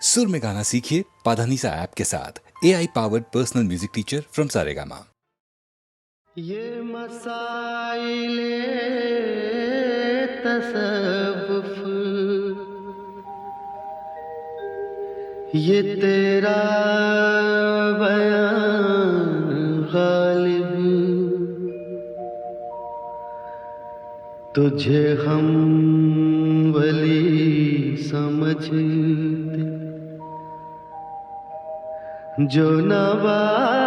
सुर में गाना सीखिए पाधानीसा ऐप के साथ। AI powered personal music teacher from Saregama. ये मसाइले तसव्वुफ, ये तेरा बयान गालिब, तुझे हम वली समझते जो नवादा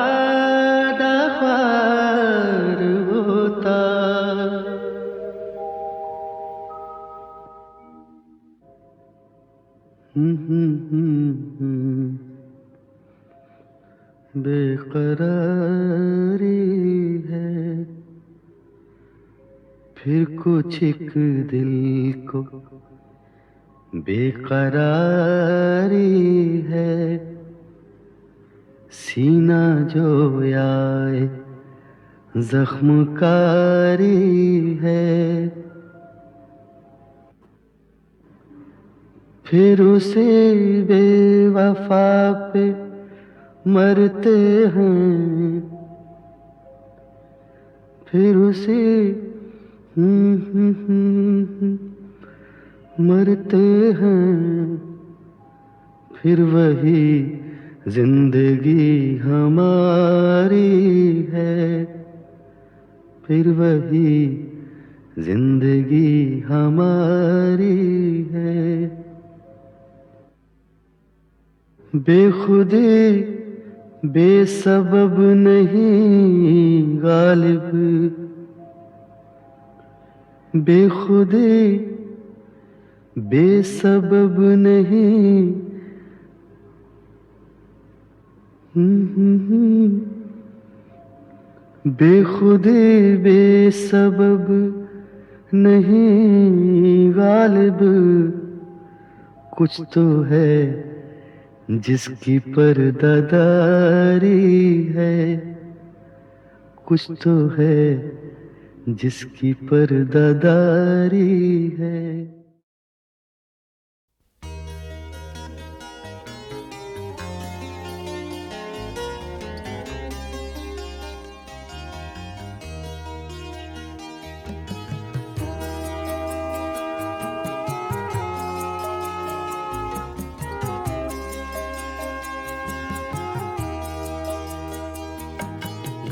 ख्वार होता। बेकरारी है फिर कुछ एक दिल को बेकरारी है, सीना जो आए जख्मकारी है, फिर उसे बेवफा पे मरते हैं, फिर उसे मरते हैं, फिर वही जिंदगी हमारी है, फिर वही जिंदगी हमारी है। बेखुदी बेसबब नहीं गालिब, बेखुदी बेसबब नहीं, बेखुदी बेसबब नहीं गालिब, कुछ तो है जिसकी पर्दादारी है, कुछ तो है जिसकी पर्दादारी है।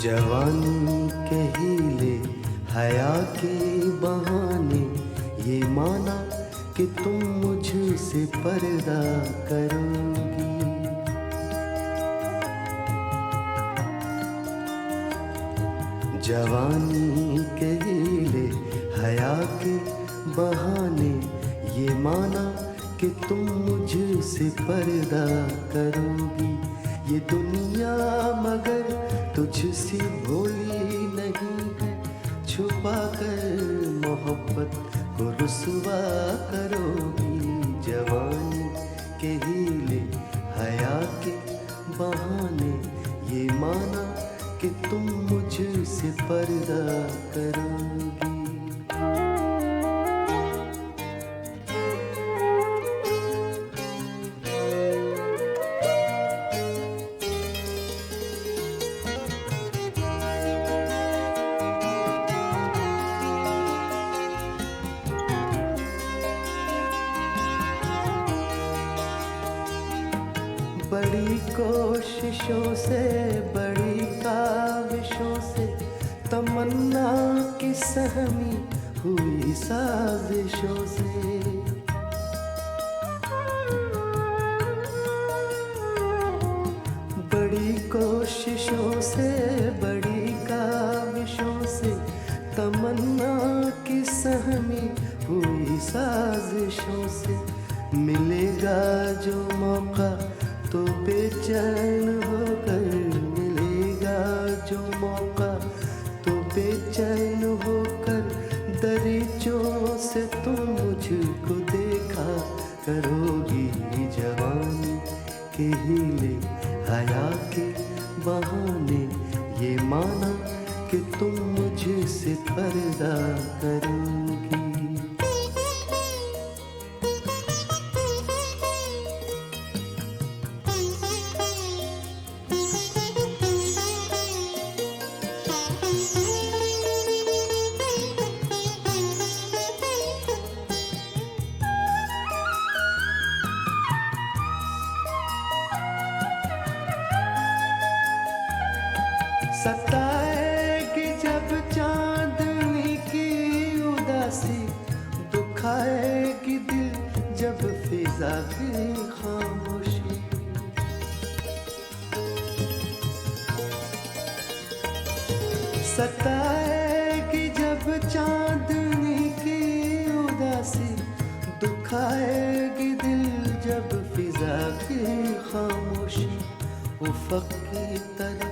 जवानी के हीले हया के बहाने ये माना कि तुम मुझसे पर्दा करोगी। जवानी के हीले हया के बहाने ये माना कि तुम मुझसे पर्दा करोगी। ये दुनिया मगर तुझसे भोली नहीं है, छुपा कर मोहब्बत को रुसवा करोगी। जवानी के हीले हया के बहाने ये माना कि तुम मुझसे पर्दा करोगी। बड़ी कोशिशों से बड़ी काविशों से तमन्ना की सहमी हुई साजिशों से, बड़ी कोशिशों से बड़ी काविशों से तमन्ना की सहमी हुई साजिशों से, मिलेगा जो मौका तो बेचैन होकर, मिलेगा जो मौका तो बेचैन होकर, दरीचों से तुम मुझको देखा करोगी। जवानी के हीले हया के बहाने ये माना कि तुम मुझसे पर्दा करोगी। सताएगी जब चांदनी की उदासी, दुखाएगी दिल जब फिजा की खामोशी। सताएगी जब चांदनी की उदासी, दुखाएगी दिल जब फिजा की खामोशी। उफ़क़ की तरफ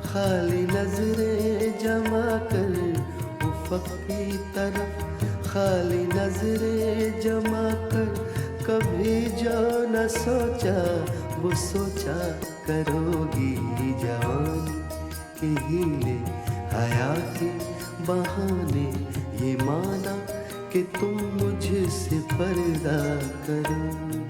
खाली नजरें जमा कर, उफ़क़ की तरफ खाली नजरें जमा कर, कभी जो न सोचा वो सोचा करोगी। जवानी के हीले हया के बहाने ये माना कि तुम मुझसे पर्दा करोगी।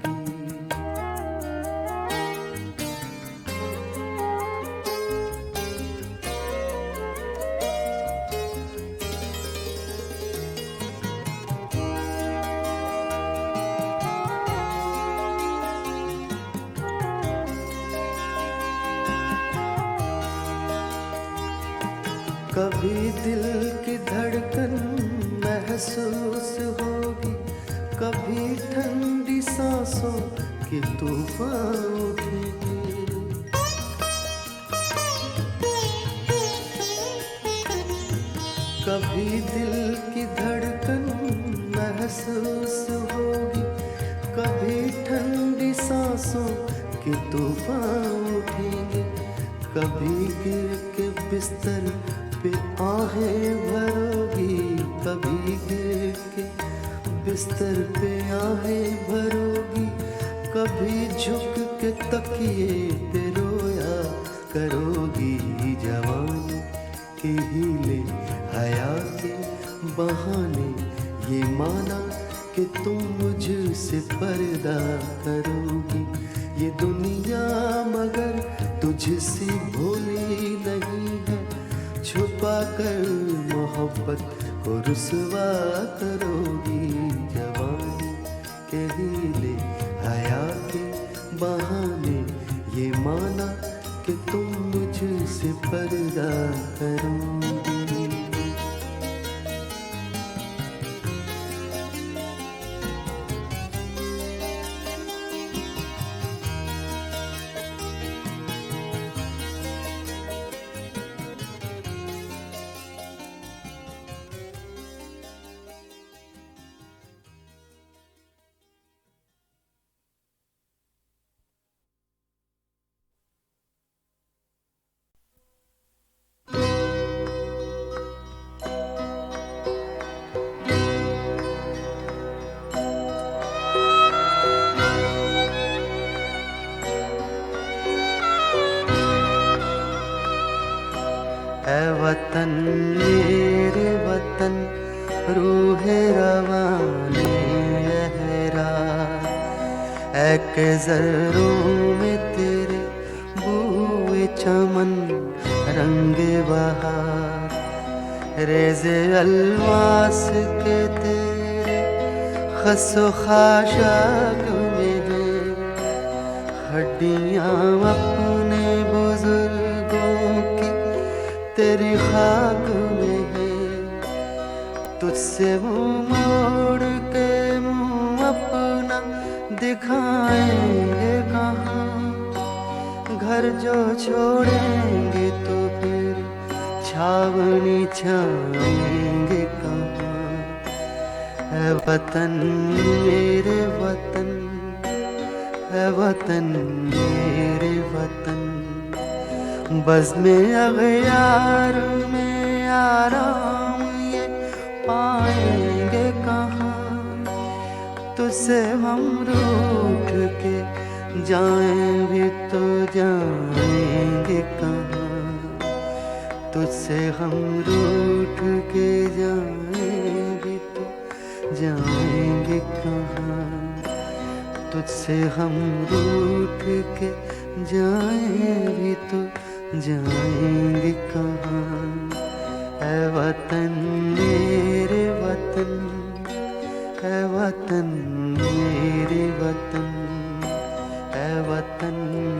कभी दिल की धड़कन महसूस होगी, कभी ठंडी सांसों के तूफान उठेंगे। कभी दिल की धड़कन महसूस होगी, कभी ठंडी सांसों के तूफान उठेंगे। कभी गिर के बिस्तर पे आहें भरोगी, कभी गिर के बिस्तर पे आहें भरोगी, कभी झुक के तकिए पे रोया करोगी। जवानी के हीले हया के बहाने ये माना कि तुम मुझसे पर्दा करोगी। ये दुनिया मगर तुझसे भोली नहीं है, छुपा कर मोहब्बत को रुसवा करोगी। जवानी के हीले हया के बहाने ये माना कि तुम मुझसे पर्दा करोगी। ऐ वतन मेरे वतन, रूहे रवाने अहरा, ऐ के ज़र्रों में तेरे बूए चमन रंग बहार, रेज़े अलवास के तेरे खसो खाशाक में हैं, हड्डियाँ अपने बुजुर्गों की तेरी खाक में है। तुझसे मुँह मोड़ के मुँह अपना दिखाएंगे कहाँ, घर जो छोड़ेंगे तो फिर छावनी छाएंगे कहाँ। है वतन मेरे वतन, है वतन मेरे वतन, बज़्म अग़यार में आराम ये पाएंगे कहाँ। तुझसे हम रूठ के जाएं भी तो जाएंगे कहाँ, तुझसे हम रूठ के जाएं भी तो जाएंगे कहाँ, तुझसे हम रूठ के जाएं भी तो जाएंगे कहाँ। ऐ वतन मेरे वतन, ऐ वतन मेरे वतन, ऐ वतन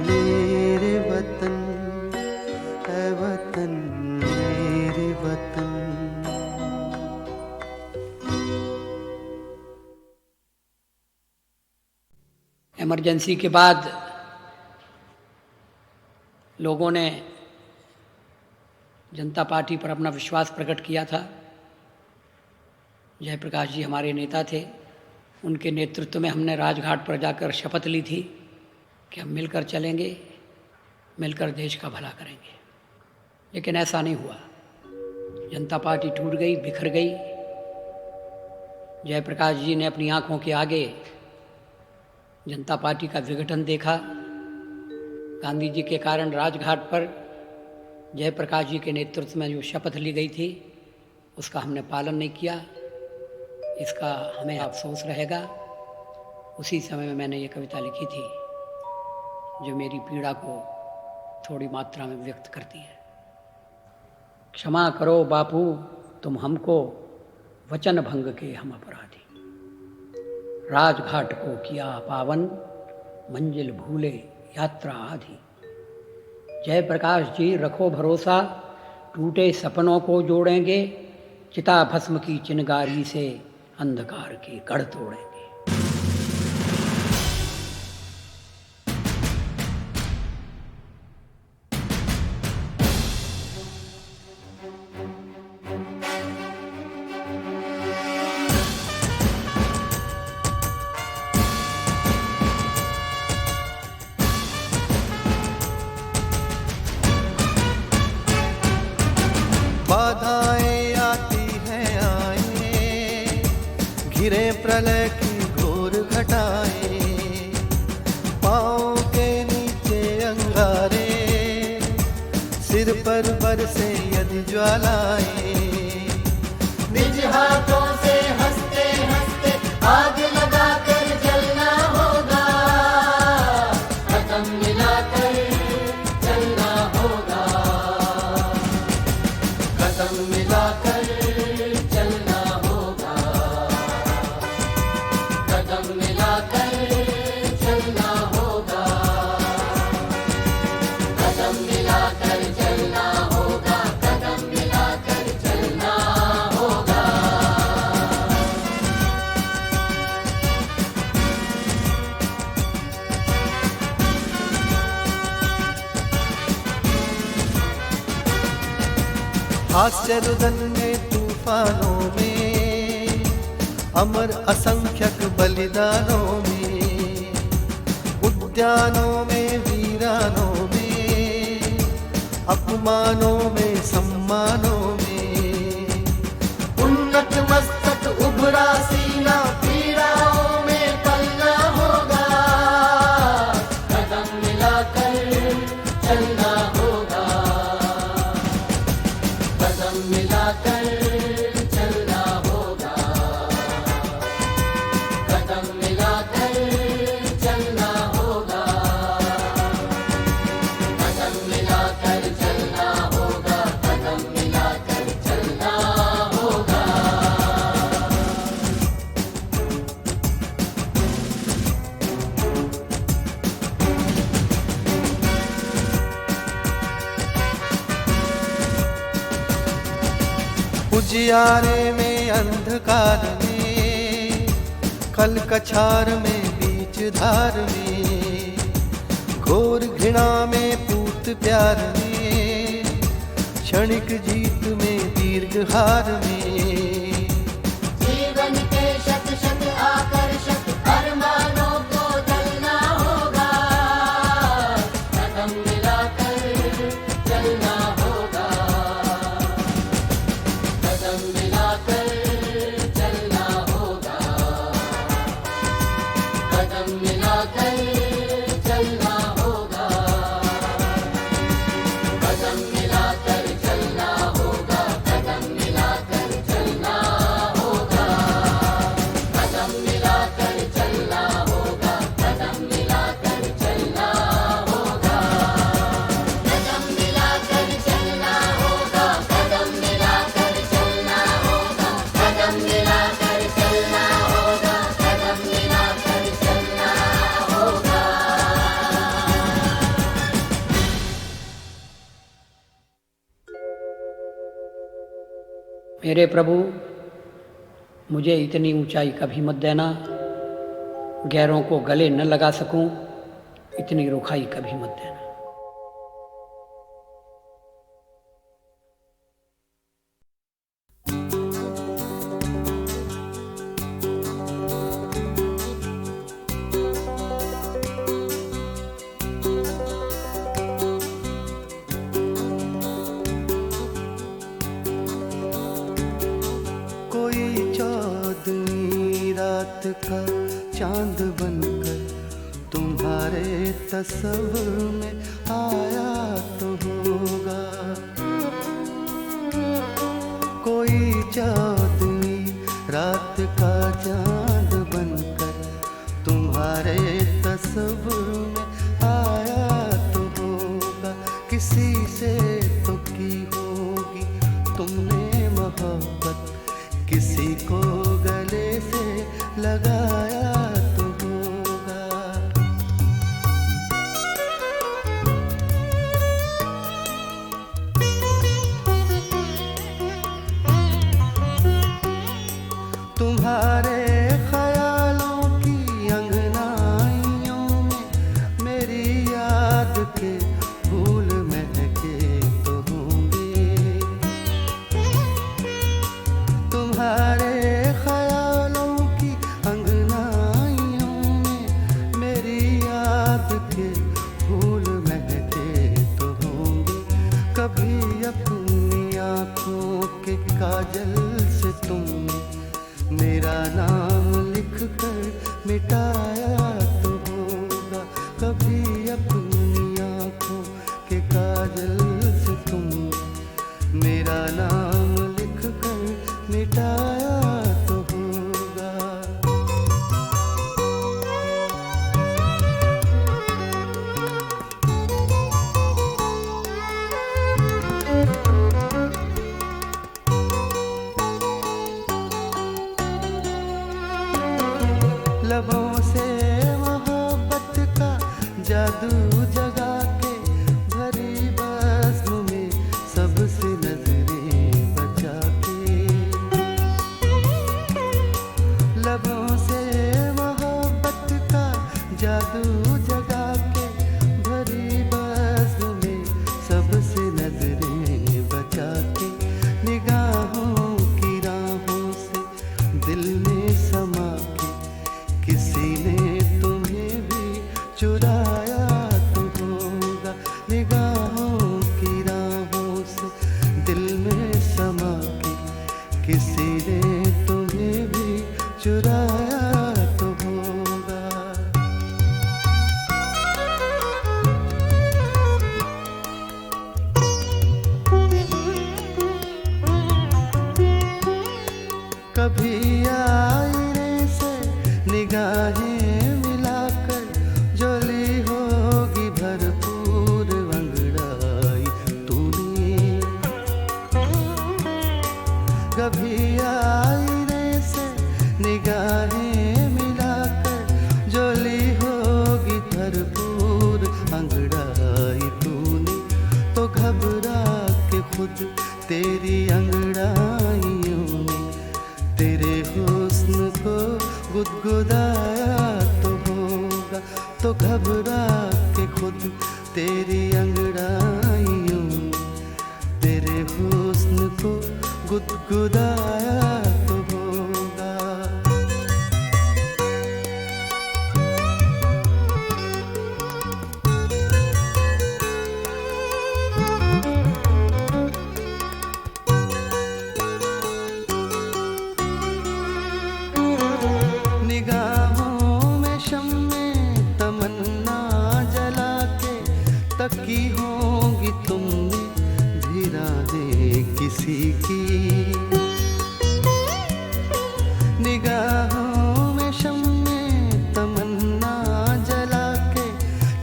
मेरे वतन, ऐ वतन इमरजेंसी के बाद लोगों ने जनता पार्टी पर अपना विश्वास प्रकट किया था। जयप्रकाश जी हमारे नेता थे, उनके नेतृत्व में हमने राजघाट पर जाकर शपथ ली थी कि हम मिलकर चलेंगे, मिलकर देश का भला करेंगे। लेकिन ऐसा नहीं हुआ। जनता पार्टी टूट गई, बिखर गई। जयप्रकाश जी ने अपनी आंखों के आगे जनता पार्टी का विघटन देखा। गांधी जी के कारण राजघाट पर जयप्रकाश जी के नेतृत्व में जो शपथ ली गई थी उसका हमने पालन नहीं किया। इसका हमें अफसोस रहेगा। उसी समय में मैंने ये कविता लिखी थी जो मेरी पीड़ा को थोड़ी मात्रा में व्यक्त करती है। क्षमा करो बापू तुम हमको, वचन भंग के हम अपराधी। राजघाट को किया पावन, मंजिल भूले यात्रा आधी। जयप्रकाश जी रखो भरोसा, टूटे सपनों को जोड़ेंगे। चिता भस्म की चिनगारी से अंधकार के गढ़ तोड़ेंगे। बाधाएं आती हैं आए, घिरे प्रलय की घोर घटाएं। पाँव के नीचे अंगारे, सिर पर बरसे यदि ज्वालाएं। निज हाथों से हंसते हंसते आग लगा कर जलना होगा। कदम मिलाकर चलना होगा। कदम मिलाकर चलना होगा। कदम मिलाकर चलना होगा। कदम मिलाकर चलना होगा। कदम मिलाकर चलना होगा। हास्य रुदन में तूफानों में, अमर असंख्यक बलिदानों में। उद्यानों में वीरानों में, अपमानों में सम्मानों में। उन्नत मस्तक उभरा सीना, पीड़ाओं में पलना होगा। कदम मिलाकर चलना होगा। कदम मिलाकर चलना होगा। कदम मिलाकर चलना होगा। कदम मिलाकर चलना होगा। कदम मिलाकर चलना होगा। उजियारे में अंधकार में, कल कछार में बीच धार में। घोर घृणा में पूत प्यार में, क्षणिक जीत में दीर्घ हार में। जीवन के शत शत आकर्षक अरमानों को दलना होगा। कदम मिलाकर चलना होगा। कदम मिलाकर चलना होगा। कदम मिलाकर चलना होगा। कदम मिलाकर चलना होगा। कदम मिलाकर चलना होगा। कदम मिलाकर चलना होगा। कदम मिलाकर चलना होगा। कदम मिलाकर चलना होगा। कदम मिलाकर चलना होगा। कदम मिलाकर चलना होगा। कदम मिलाकर चलना होगा। मेरे प्रभु, मुझे इतनी ऊंचाई कभी मत देना गैरों को गले न लगा सकूं, इतनी रुखाई कभी मत देना। का चांद बनकर तुम्हारे तस्वीर में आया तो होगा। कोई चांदनी रात का चांद बनकर तुम्हारे तस्वीर में आया तो होगा। किसी से तो की होगी तुमने मोहब्बत, किसी को गले से लगाया तो होगा। तुम्हारे ख्यालों की अंगनाइयों में मेरी याद के फूल महके तो होंगे। तुम्हारे ख्यालों की अंगनाइयों में मेरी याद के फूल महके तो होंगे। कभी अपनी आँखों के काजल से तुमने मेरा नाम लिख कर मिटाया तो होगा। कभी अपनी आँखों के काजल से तुमने मेरा नाम लिख कर मिटाया तो होगा। लबों से मोहब्बत का जादू जगा के भरी बज़्म में सबसे नजरें बचा के। लबों से मोहब्बत का जादू जगा के भरी बज़्म में सबसे नजरें बचा के। निगाहों की राहों से दिल में समा के किसी ने तुम्हें भी चुराया तो होगा। निगाहों की राहों से दिल में समा के किसी ने तुम्हें भी चुराया तो होगा। कभी आईने से निगाहें मिलाकर जोली होगी भरपूर अंगड़ाई तूने। कभी आईने से निगाहें मिलाकर जोली होगी भरपूर अंगड़ाई तूने। तो घबरा के खुद तेरी अंगड़ाइयों में तेरे हुस्न को गुदगुदाया तो होगा। तो घबरा के खुद तेरी अंगड़ाइयों में तेरे हुस्न को गुदगुदाया तो होगा। निगाहों में शम्मे तमन्ना जला के तकी होंगी तुमने भी राहें किसी की। निगाहों में शम्मे तमन्ना जला के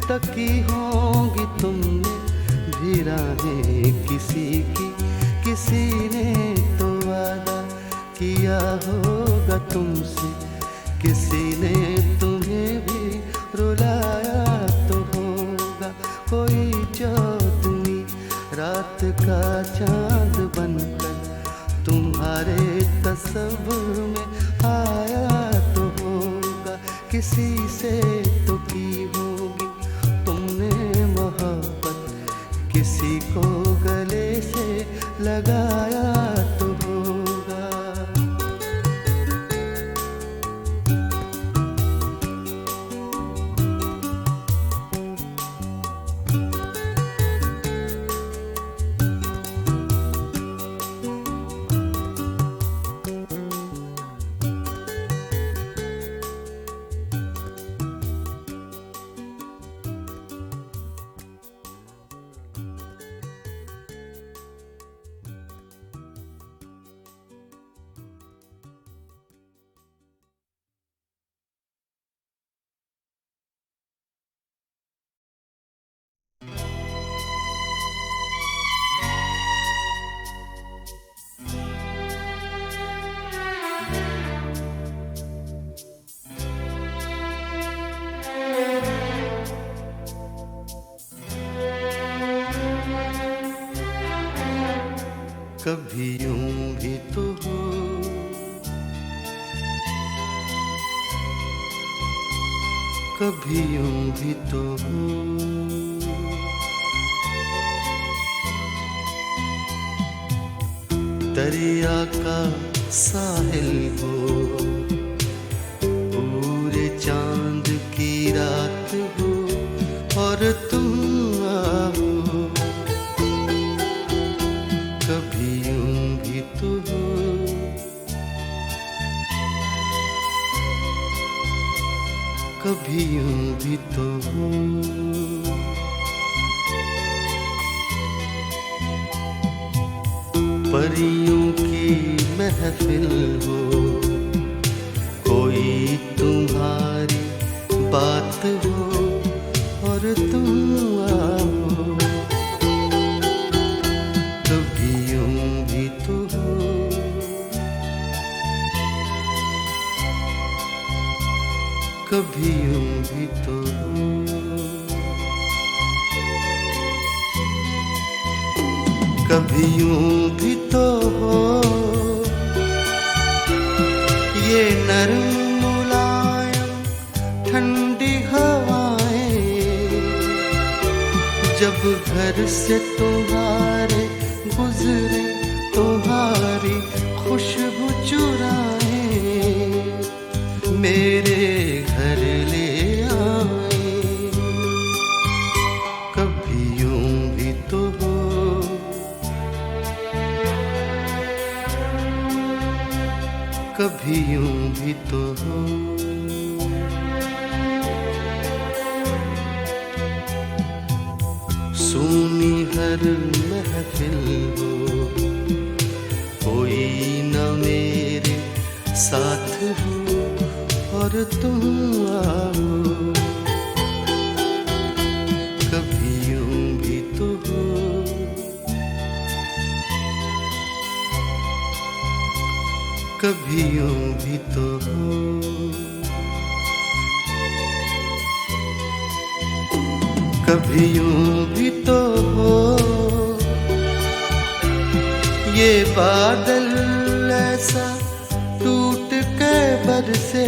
तकी होंगी तुमने भी राहें किसी की। किसी ने तो वादा किया होगा तुमसे, किसी ने तुम्हें भी रुलाया तो होगा। कोई चांदनी रात का चांद बनकर तुम्हारे तस्वीर में आया तो होगा। किसी लगाया तो होगा। कभी यूं भी तो हो, कभी यूं भी तो हो, दरिया का साहिल हो, पूरे चांद की रात हो और तुम आओ। कभी यूं भी तो हो, कभी यूं भी तो हो, परियों की महफिल हो, कोई तुम्हारी बात हो और तुम आओ। कभी यूं भी तो हो, कभी यूं भी तो हो, कभी यूं भी तो हो, ये नरम मुलायम ठंडी हवाएं जब घर से तुम्हारे गुजरे, तुम्हारी खुशबू चुराए मेरे घर ले आए। कभी यूं भी तो हो, कभी यूं भी तो हो, सुनी हर महफिल हो, कोई न मेरे साथ हो और तुम आओ। कभी यूं भी तो हो, कभी यूं भी तो हो, कभी यूं भी तो हो, ये बादल ऐसा टूट के बरसे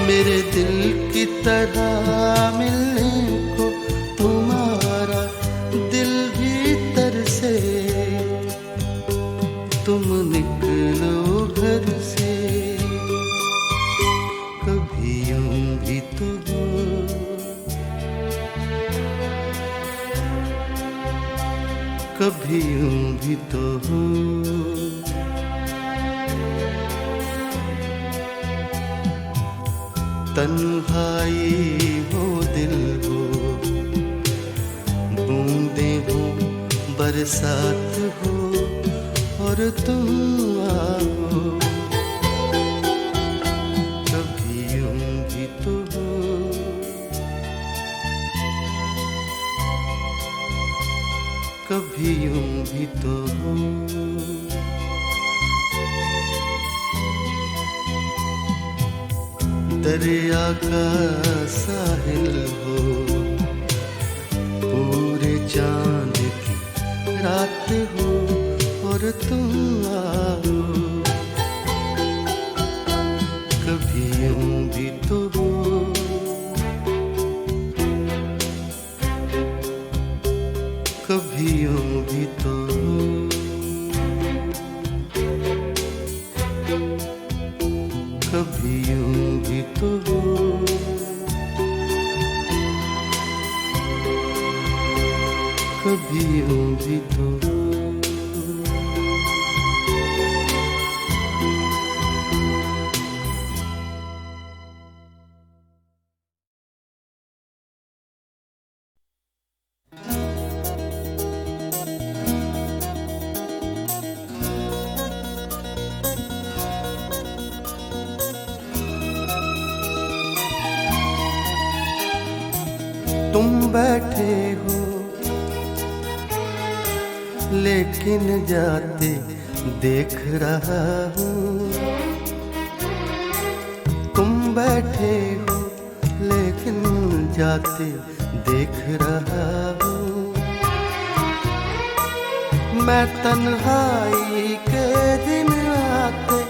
मेरे दिल की तरह मिलने को तुम्हारा दिल भी तरसे। तुम निकलो घर से, कभी यूं भी तो हो, कभी यूं भी तो हो, तन्हाई हो दिल हो, बूंदे हो बरसात हो और तुम आओ। कभी यूं भी तो हो, कभी यूं भी तो हो, दरिया का साहिल हो, पूरे चांद की रात हो और तुम आओ। कभी यूं भी तो हो, कभी यूं भी तो कभी यूं भी तो कभी यूं भी तो तुम बैठे हो लेकिन जाते देख रहा हूँ। तुम बैठे हो लेकिन जाते देख रहा हूँ। मैं तन्हाई के दिन आते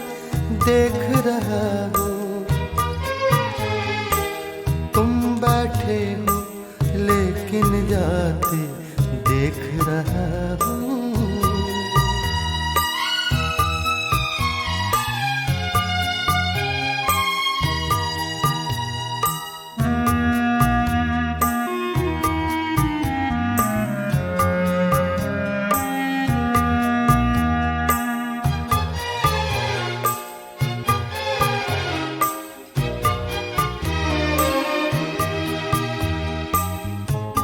देख रहा हूँ। तुम बैठे हो लेकिन जाते देख रहा हूँ।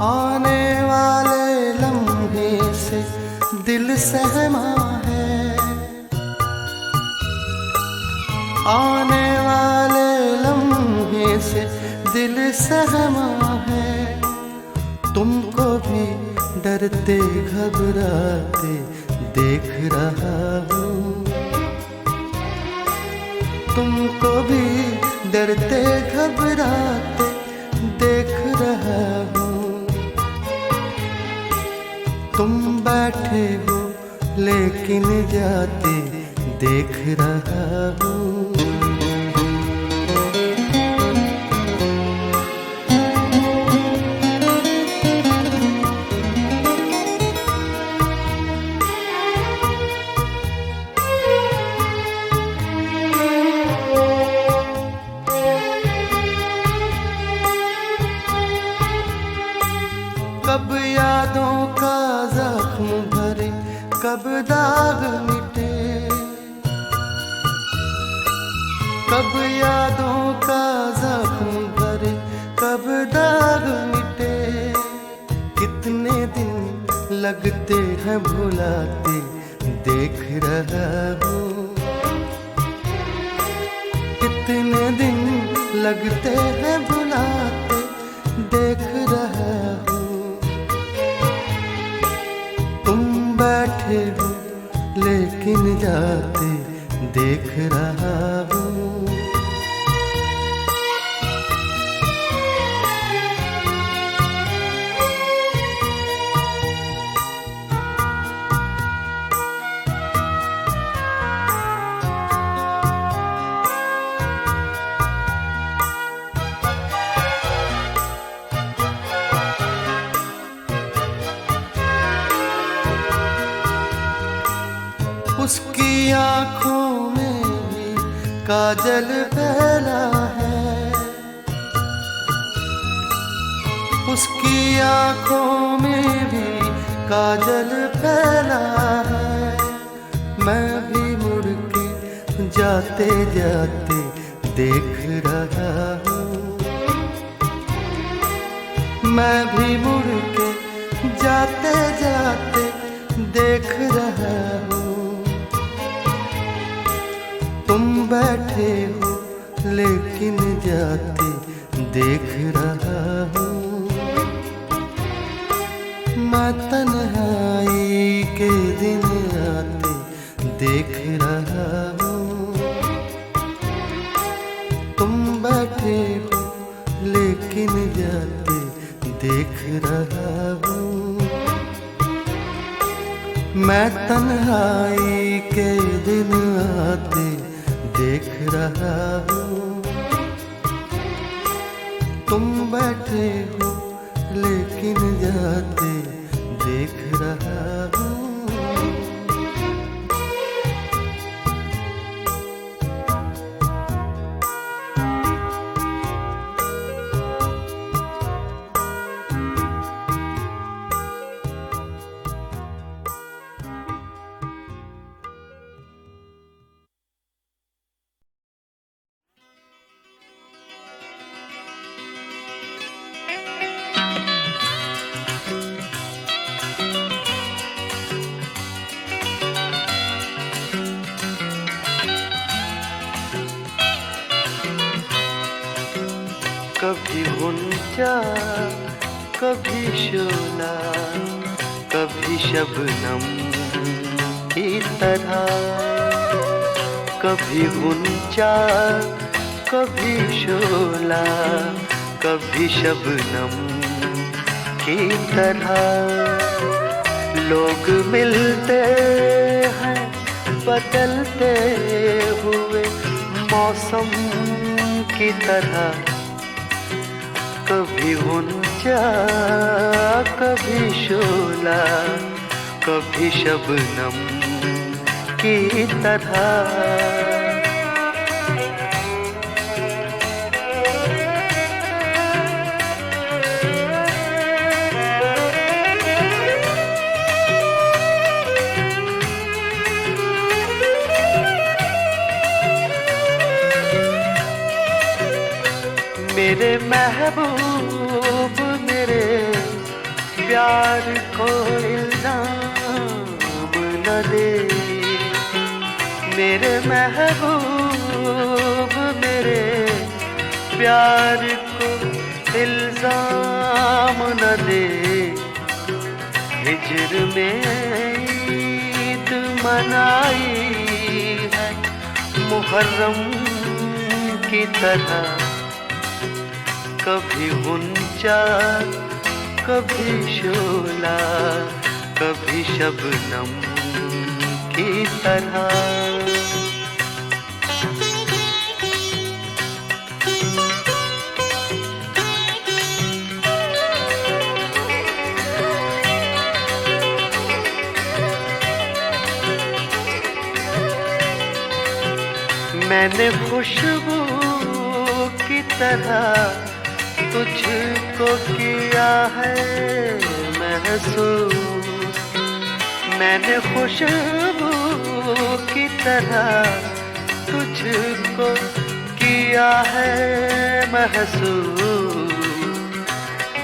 आने वाले लम्हे से दिल सहमा है। आने वाले लम्हे से दिल सहमा है। तुमको भी डरते घबराते देख रहा हूँ। तुमको भी डरते घबराते देख रहा हूँ। तुम बैठे हो लेकिन जाते देख रहा हूँ। कब यादों का जख्म भरे, कब दाग मिटे। कब यादों का जख्म भरे, कब दाग मिटे। कितने दिन लगते हैं भुलाते देख रहा हूँ। कितने दिन लगते हैं भुलाते देख रहा हूँ। तुम बैठे हो लेकिन जाते देख रहा हूँ। उसकी आँखों में भी काजल फैला है। उसकी आँखों में भी काजल फैला है। मैं भी मुड़ के जाते जाते देख रहा हूँ। मैं भी मुड़ के जाते जाते देख रहा हूँ। तुम बैठे हो लेकिन जाते देख रहा हूँ। मैं तन्हाई के दिन आते देख रहा हूँ। तुम बैठे हो लेकिन जाते देख रहा हूँ। मैं तन्हाई के दिन आते देख रहा हूँ। तुम बैठे हो लेकिन जाते देख रहा हूँ। कभी गुंजा, कभी शोला, कभी शबनम की तरह। कभी गुंजा, कभी शोला, कभी शबनम की तरह। लोग मिलते हैं बदलते हुए मौसम की तरह। कभी गुंजा, कभी शोला, कभी शबनम की तरह। मेरे महबूब मेरे प्यार को इल्जाम न दे। मेरे महबूब मेरे प्यार को इल्जाम न दे। हिज्र में ईद मनाई है मुहर्रम की तरह। कभी गुंजा, कभी शोला, कभी शबनम की तरह। मैंने खुशबू की तरह तुझको किया है महसूस। मैंने खुशबू की तरह तुझको किया है महसूस।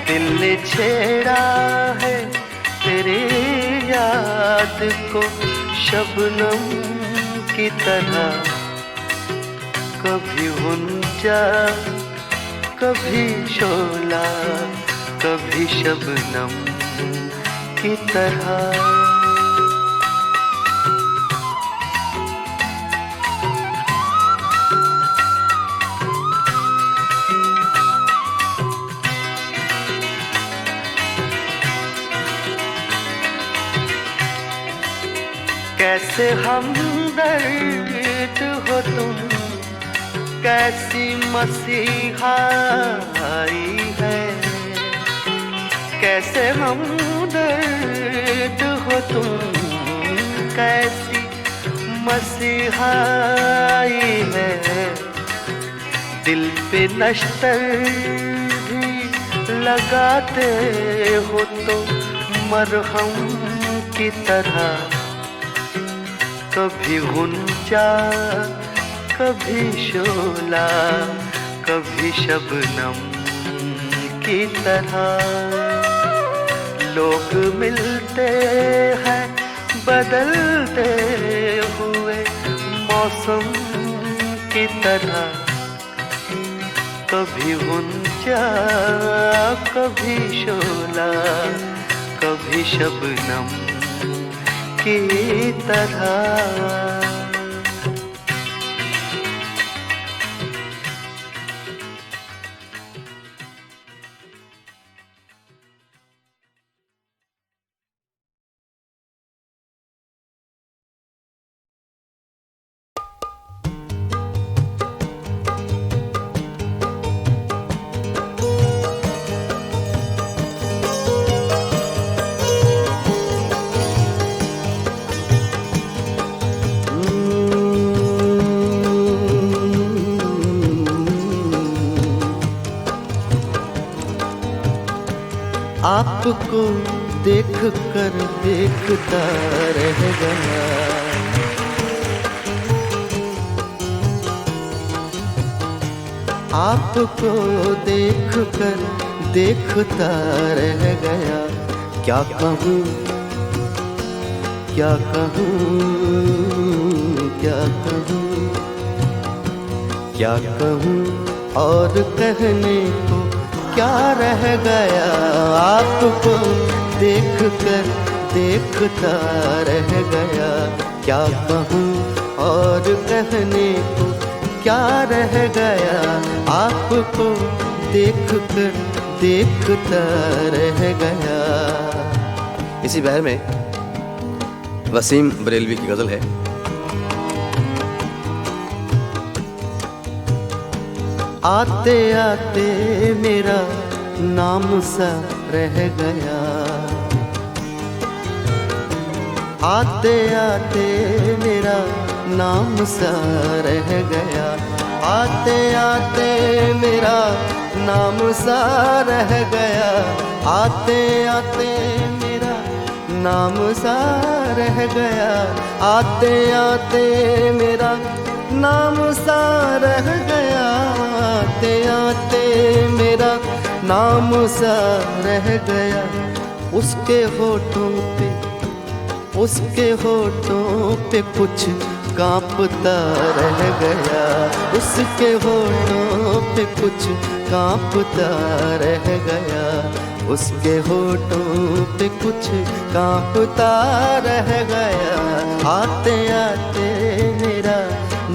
दिल ने छेड़ा है तेरी याद को शबनम की तरह। कभी गुंजा, कभी शोला, कभी शबनम की तरह। कैसे हमदर्द हो तुम, कैसी मसीहाई है। कैसे हमदर्द हो तुम, कैसी मसीहाई है। दिल पे नश्तर भी लगाते हो तो मरहम की तरह। कभी गुंजा, कभी शोला, कभी शबनम की तरह। लोग मिलते हैं बदलते हुए मौसम की तरह। कभी गुंजा, कभी शोला, कभी शबनम की तरह। आपको देख कर देखता रह गया। आपको देख कर देखता रह गया। क्या कहूँ क्या कहूँ क्या कहूँ क्या कहूँ और कहने को क्या रह गया। आपको देख कर देखता रह गया। क्या कहूँ और कहने को क्या रह गया। आपको देख कर देखता रह गया। इसी बहर में वसीम बरेलवी की गजल है। आते आते मेरा नाम सा रह गया। आते आते मेरा नाम सा रह गया। आते आते मेरा नाम सा रह गया। आते आते मेरा नाम सा रह गया। आते आते मेरा नाम सा रह गया। आते आते मेरा नाम सा रह गया। उसके होठों पे कुछ कांपता रह गया। उसके होठों पे कुछ कांपता रह गया। उसके होठों पे कुछ कांपता रह गया। आते आते मेरा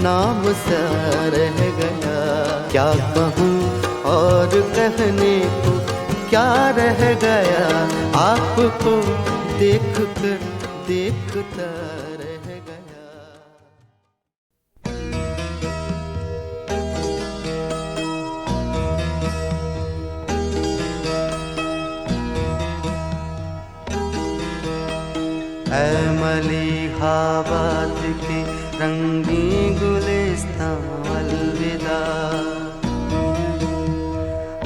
नाम सा रह गया। क्या कहूँ और कहने को क्या रह गया। आपको देख कर देखता रह गया। ऐ मलिहाबाद के रंगी गुलिस्तां अलविदा।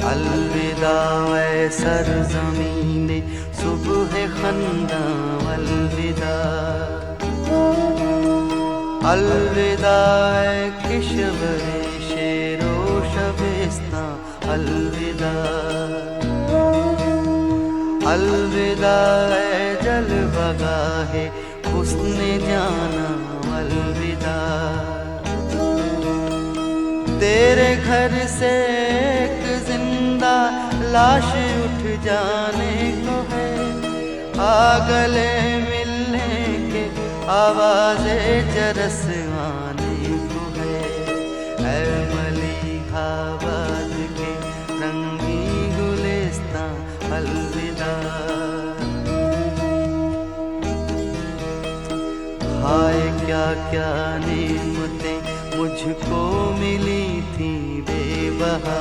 अलविदा ऐ सरज़मीने सुबह खंदा। अलविदा अलविदा ऐ किशवरे शेरो शबिस्तां। अलविदा अलविदा ऐ जलवगाहे हुस्ने जाना। अलविदा तेरे घर से एक जिंदा लाश उठ जाने को है। आ गले मिलने के आवाज़े जरस आने को है। ऐ मलिहाबाद के रंगी गुलिस्तां। अलविदा हाय क्या क्या नेमतें मुझको मिली थी बेबहा।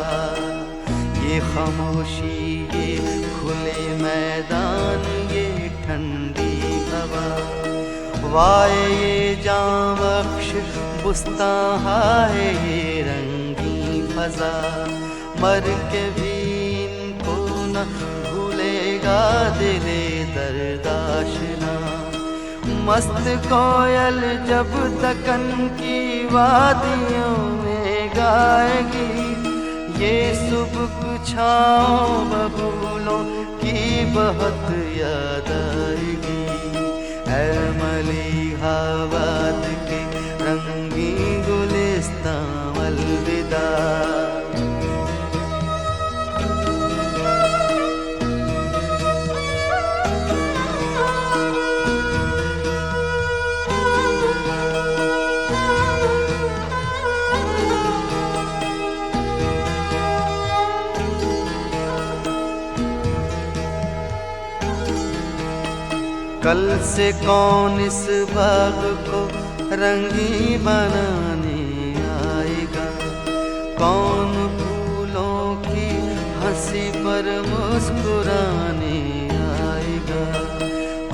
ये खामोशी ये खुले मैदान ये ठंडी हवा। वाए ये जां बख्श बुस्तां हाय ये रंगी फजा। मर के भी इनको न भूलेगा दिले दर्दाशना। मस्त कोयल जब दक्कन की वादियों में गाएगी। ये सुबह छाँव बबूलों की बहुत याद आएगी। ऐ मलिहाबाद के रंगी गुलिस्तां। अलविदा कल से कौन इस बाग को रंगी बनाने आएगा। कौन फूलों की हंसी पर मुस्कुराने आएगा।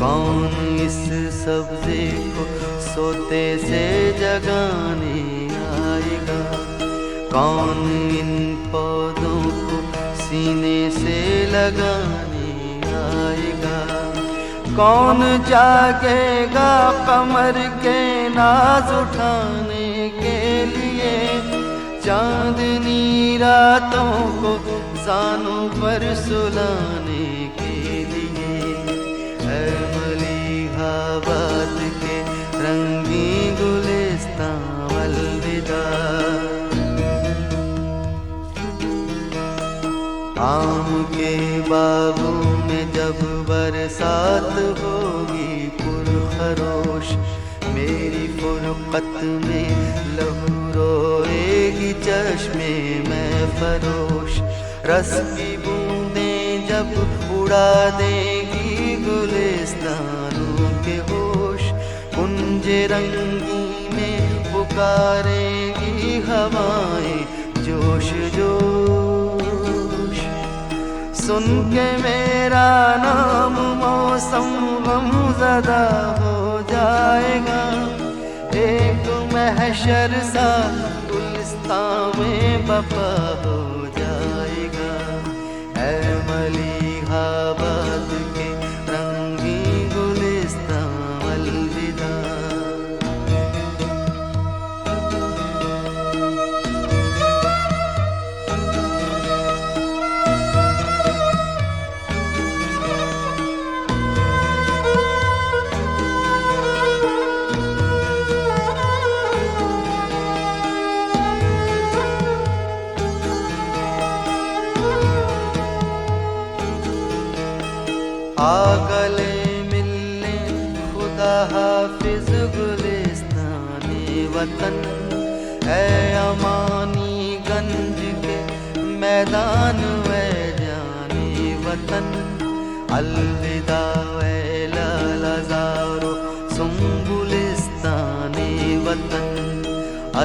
कौन इस सब्ज़े को सोते से जगाने आएगा। कौन इन पौधों को सीने से लगाने जाएगा। कौन जागेगा कमर के नाज उठाने के लिए, चांदनी रातों को जानों पर सुलाने के लिए। ऐ मलिहाबाद के रंगी गुलिस्तां अलविदा। आम के बागों में जब बरसात होगी पुरखरोश, मेरी फुरकत में लहू रोएगी चश्मे में फरोश। रस की बूंदें जब उड़ा देगी गुलिस्तानों के होश, कुंज रंगी में पुकारेगी हवाएं जोश जोश। सुन के मेरा नाम मौसम गमज़दा हो जाएगा, एक महशर सा गुलिस्तां में बपा हो जाएगा। ऐ मलिहाबाद के रंगी गुलिस्तां अलविदा। आ गले मिलने खुदा हाफिज गुलिस्ताने वतन। ऐ अमानी गंज के मैदान वे जाने वतन। अलविदा ए लालाज़ारो सुम्बुलिस्ताने वतन।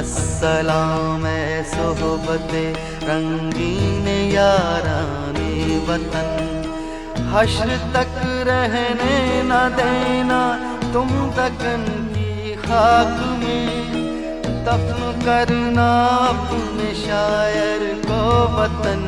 अस्सलाम ए सोहबते रंगीन याराने वतन। हश्र तक रहने न देना तुम दकन की खाक में, दफन करना अपने शायर को वतन